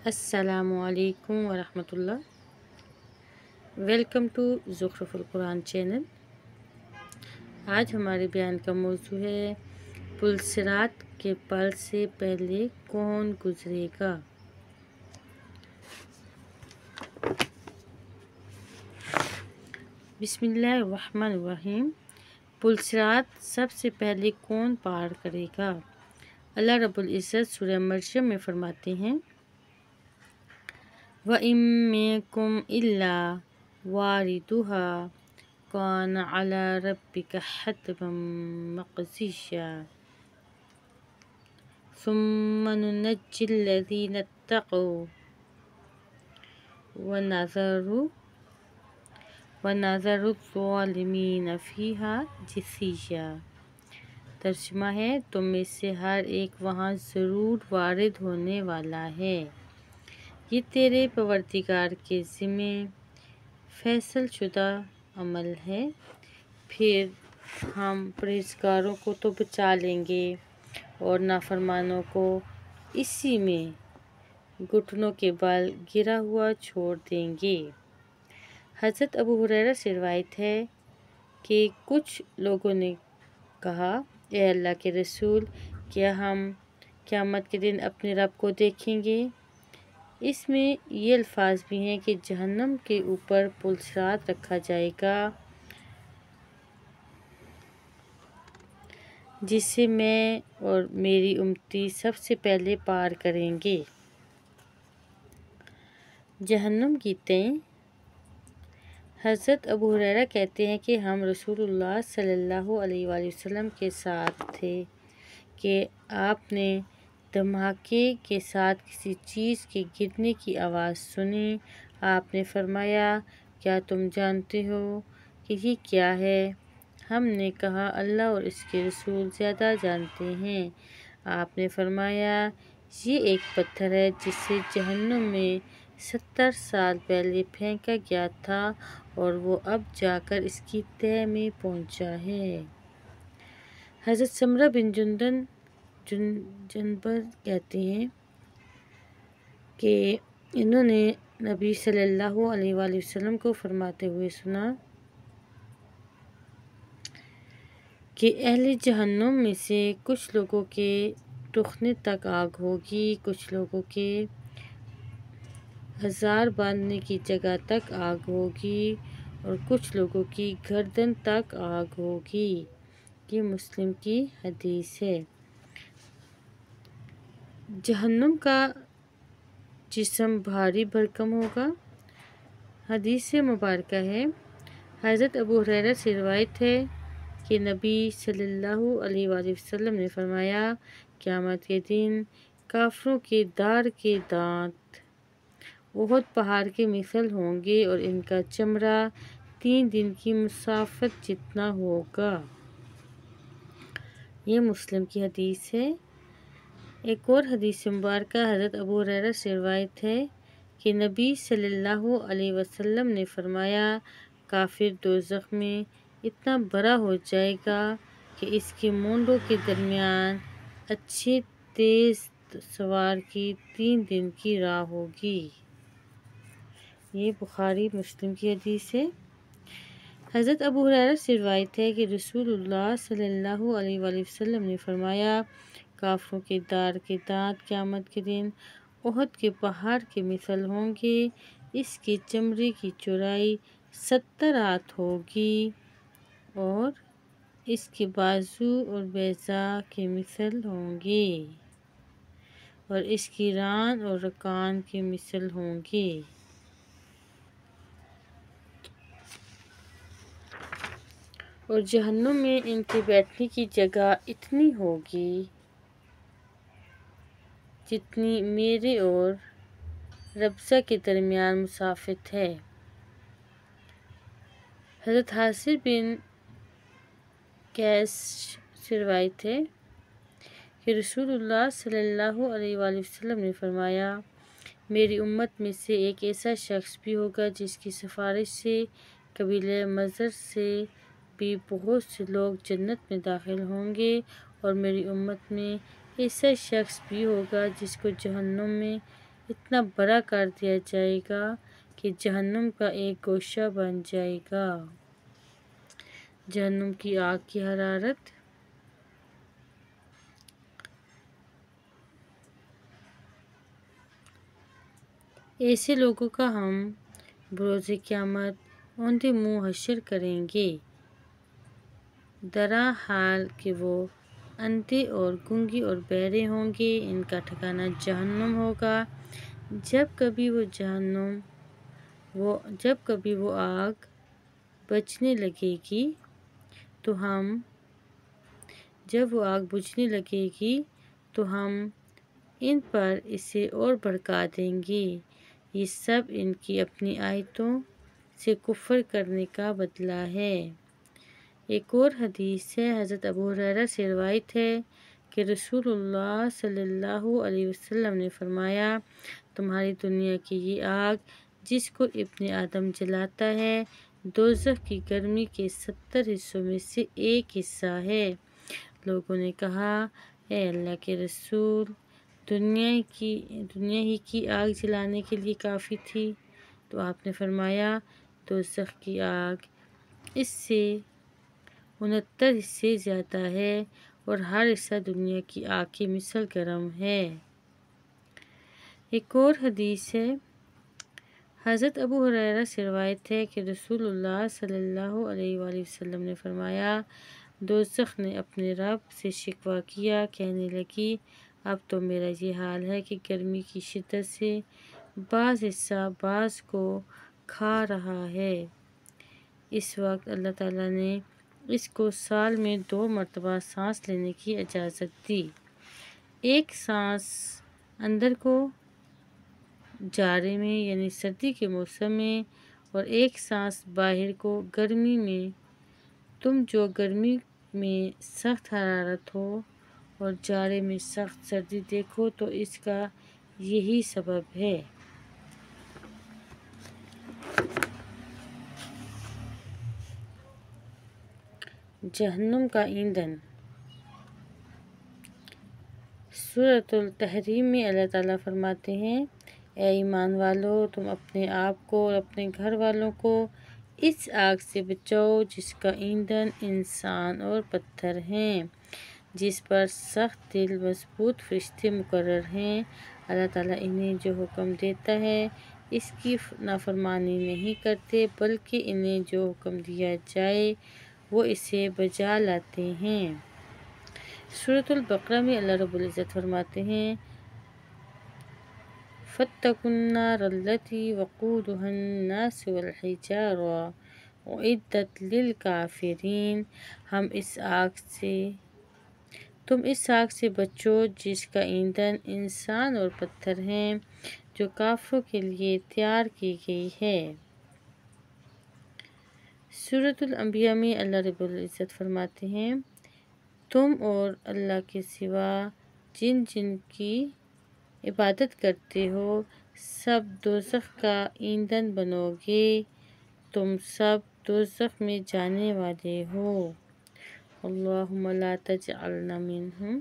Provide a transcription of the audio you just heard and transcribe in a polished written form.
السلام علیکم ورحمۃ اللہ۔ ویلکم ٹو زخرف القرآن چینل۔ آج ہمارے بیان کا موضوع ہے پلصراط کے پل سے پہلے کون گزرے گا۔ بسم اللہ الرحمن الرحیم۔ پلصراط سب سے پہلے کون پار کرے گا؟ اللہ رب العزت سورہ مریم میں فرماتے ہیں وَإِن مِّنكُمْ إِلَّا وَارِدُهَا كَانَ عَلَى رَبِّكَ حَتْمًا مَّقْضِيًّا ثُمَّ نُنَجِّي الَّذِينَ اتَّقَوْا وَنَذَرُ الظَّالِمِينَ فِيهَا جِثِيًّا۔ ترجمہ ہے، تم میں سے ہر ایک وہاں ضرور وارد ہونے والا ہے۔ یہ تیرے پروردگار کے ذمے فیصل شدہ عمل ہے، پھر ہم پرہیزگاروں کو تو بچا لیں گے اور نافرمانوں کو اسی میں گھٹنوں کے بل گرا ہوا چھوڑ دیں گے۔ حضرت ابو ہریرہ سے روایت ہے کہ کچھ لوگوں نے کہا، اے اللہ کے رسول، کیا ہم قیامت کے دن اپنے رب کو دیکھیں گے؟ اس میں یہ الفاظ بھی ہیں کہ جہنم کے اوپر پلصراط رکھا جائے گا جسے میں اور میری امتی سب سے پہلے پار کریں گے۔ جہنم کی تہیں۔ حضرت ابو ہریرہ کہتے ہیں کہ ہم رسول اللہ صلی اللہ علیہ وآلہ وسلم کے ساتھ تھے کہ آپ نے دھماکے کے ساتھ کسی چیز کے گرنے کی آواز سنی۔ آپ نے فرمایا، کیا تم جانتے ہو کہ یہ کیا ہے؟ ہم نے کہا، اللہ اور اس کے رسول زیادہ جانتے ہیں۔ آپ نے فرمایا، یہ ایک پتھر ہے جسے جہنم میں 70 سال پہلے پھینکا گیا تھا اور وہ اب جا کر اس کی تہہ میں پہنچا ہے۔ حضرت سمرہ بن جندب کہتے ہیں کہ انہوں نے نبی صلی اللہ علیہ وآلہ وسلم کو فرماتے ہوئے سنا کہ اہل جہنم میں سے کچھ لوگوں کے ٹخنے تک آگ ہوگی، کچھ لوگوں کے ہزار باندھنے کی جگہ تک آگ ہوگی اور کچھ لوگوں کی گردن تک آگ ہوگی۔ یہ مسلم کی حدیث ہے۔ جہنم کا جسم بھاری بھرکم ہوگا۔ حدیث مبارکہ ہے، حضرت ابو ہریرہ سے روایت ہے کہ نبی صلی اللہ علیہ وآلہ وسلم نے فرمایا، قیامت کے دن کافروں کے دار کے دانت احد پہاڑ کے مثل ہوں گے اور ان کا چمڑا 3 دن کی مسافت جتنا ہوگا۔ یہ مسلم کی حدیث ہے۔ ایک اور حدیث مبارکہ حضرت ابو ہریرہ سے روایت ہے کہ نبی صلی اللہ علیہ وسلم نے فرمایا، کافر دوزخ میں اتنا بڑا ہو جائے گا کہ اس کے مونڈوں کے درمیان اچھے تیز سوار کی 3 دن کی راہ ہوگی۔ یہ بخاری مسلم کی حدیث ہے۔ حضرت ابو ہریرہ سے روایت ہے کہ رسول اللہ صلی اللہ علیہ وآلہ وسلم نے فرمایا، کافروں کے دار کے دانت قیامت کے دن احد کے پہاڑ کے مثل ہوں گے، اس کے چمڑے کی چوڑائی 70 ہاتھ ہوگی اور اس کے بازو اور بیضہ کے مثل ہوں گے اور اس کی ران اور رکان کے مثل ہوں گے۔ اور جہنم میں ان کے بیٹھنے کی جگہ اتنی ہوگی جتنی میرے اور ربضہ کے درمیان مسافت ہے۔ حضرت حاصر بن قیس سے روایت ہے کہ رسول اللہ صلی اللہ علیہ وآلہ وسلم نے فرمایا، میری امت میں سے ایک ایسا شخص بھی ہوگا جس کی سفارش سے قبیلہ مضر سے بھی بہت سے لوگ جنت میں داخل ہوں گے، اور میری امت میں ایسا شخص بھی ہوگا جس کو جہنم میں اتنا بڑا کر دیا جائے گا کہ جہنم کا ایک گوشہ بن جائے گا۔ جہنم کی آگ کی حرارت ایسے لوگوں کا ہم بروز قیامت اوندھے منہ حشر کریں گے، درا حال کہ وہ اندھے اور گونگے اور بہرے ہوں گے۔ ان کا ٹھکانہ جہنم ہوگا۔ جب کبھی وہ آگ بجھنے لگے گی تو ہم ان پر اسے اور بھڑکا دیں گے۔ یہ سب ان کی اپنی آیتوں سے کفر کرنے کا بدلہ ہے۔ ایک اور حدیث ہے، حضرت ابو ہریرہ سے روایت ہے کہ رسول اللہ صلی اللہ علیہ وسلم نے فرمایا، تمہاری دنیا کی یہ آگ جس کو ابن آدم جلاتا ہے، دوزخ کی گرمی کے 70 حصوں میں سے ایک حصہ ہے۔ لوگوں نے کہا، اے اللہ کے رسول، دنیا ہی کی آگ جلانے کے لیے کافی تھی؟ تو آپ نے فرمایا، دوزخ کی آگ اس سے 69 حصے زیادہ ہے اور ہر حصہ دنیا کی آگ کی مثل گرم ہے۔ ایک اور حدیث ہے، حضرت ابو ہریرہ سے روایت ہے کہ رسول اللہ صلی اللہ علیہ وآلہ وسلم نے فرمایا، دوزخ نے اپنے رب سے شکوہ کیا، کہنے لگی، اب تو میرا یہ حال ہے کہ گرمی کی شدت سے بعض حصہ بعض کو کھا رہا ہے۔ اس وقت اللہ تعالیٰ نے اس کو سال میں 2 مرتبہ سانس لینے کی اجازت دی، ایک سانس اندر کو جاڑے میں یعنی سردی کے موسم میں اور ایک سانس باہر کو گرمی میں۔ تم جو گرمی میں سخت حرارت ہو اور جاڑے میں سخت سردی دیکھو تو اس کا یہی سبب ہے۔ جہنم کا ایندھن۔ سورۃ التحریم میں اللہ تعالیٰ فرماتے ہیں، اے ایمان والو، تم اپنے آپ کو اور اپنے گھر والوں کو اس آگ سے بچاؤ جس کا ایندھن انسان اور پتھر ہیں، جس پر سخت دل مضبوط فرشتے مقرر ہیں۔ اللہ تعالیٰ انہیں جو حکم دیتا ہے اس کی نافرمانی نہیں کرتے، بلکہ انہیں جو حکم دیا جائے وہ اسے بجا لاتے ہیں۔ سورۃ البقرہ میں اللہ رب العزت فرماتے ہیں، فَاتَّقُوا النَّارَ الَّتِي وَقُودُهَا النَّاسُ وَالْحِجَارَةُ أُعِدَّتْ لِلْكَافِرِينَ۔ تم اس آگ سے بچو جس کا ایندھن انسان اور پتھر ہیں، جو کافروں کے لیے تیار کی گئی ہے۔ سورۃ الانبیاء میں اللہ رب العزت فرماتے ہیں، تم اور اللہ کے سوا جن کی عبادت کرتے ہو سب دوزخ کا ایندھن بنو گے، تم سب دوزخ میں جانے والے ہو۔ اللہم لا تجعلنا منہم۔